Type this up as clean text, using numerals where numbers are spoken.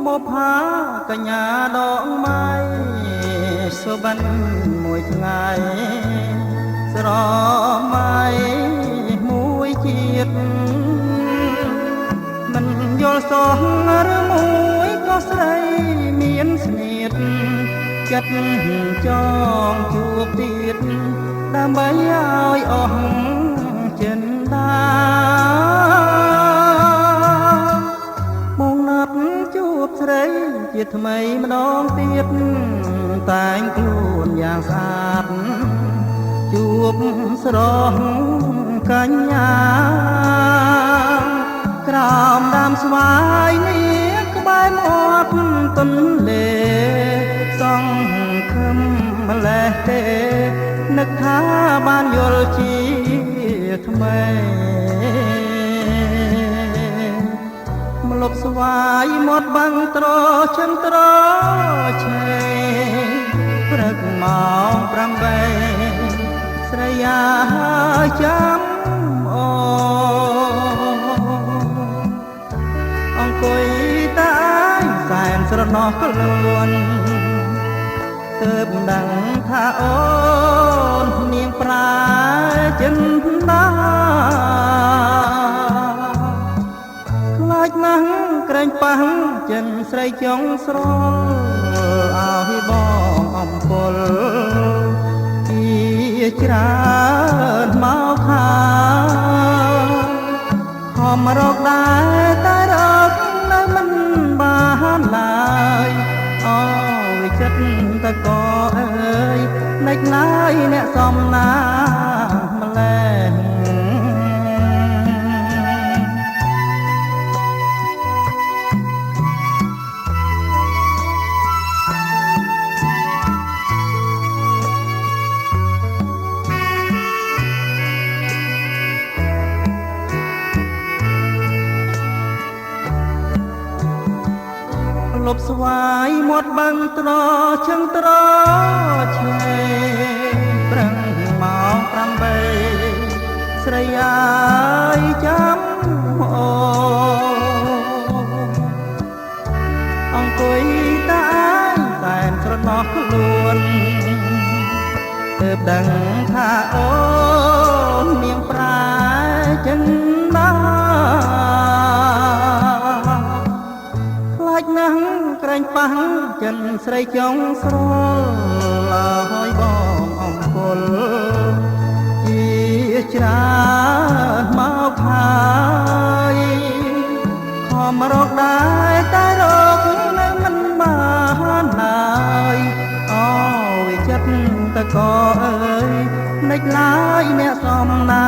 បុផាកញ្ញាដងម៉ៃសុបិនមួយថ្ងៃស្រមៃមួយជាតិមិនយល់សោះឬមួយក៏ស្រីមានស្នៀតចិត្តចងជួបទៀតដើម្បីឲ្យអស់ចិនដាមកណាត់ជួបស្រីជាថ្មីម្ដងទៀតតែងខ្លួនយ៉ាងស្អាតជួបស្រស់កញ្ញាក្រោមដើមស្វាយនេះក្បែរមាត់ទន្លេសង្ឃឹមម្លេះទេនឹកថាបានយល់ជាថ្មីម្លប់ស្វាយមាត់បាំងត្រឈឹងត្រឆេព្រឹកម៉ោង8ស្រីយ៉ាចាំអូអង្គុយតែសែនស្រណោះខ្លួនទើបដឹងថាអូននាងប្រាចិនដាខ្លាចណាស់ក្រែងប៉ះចិនស្រីចង់ស្រលឲ្យបងអំពលជាច្រើនមកខាខំរកដែរតែរកនៅមិនបានឡើយអូយចិត្តតកអើយណេចណាយអ្នកសំណាម្លេះលប់ស្វាយមាត់បាំងត្រឈឹងត្រឆេប្រឹងម៉ោង8ស្រីអាយចាំអូអង្គុយតែសែនស្រណោះខ្លួនទើបដឹងថាអូននាងប្រាចិនដាខ្លាចណាស់ក្រែងប៉ះចិនស្រីចង់ស្រលឲ្យបងអង្គុលជាច្រើនមកហើយខំរកដែរតែរកនៅមិនបានឡើយអូយចិត្តតកអើយណេចឡើយអ្នកសំណា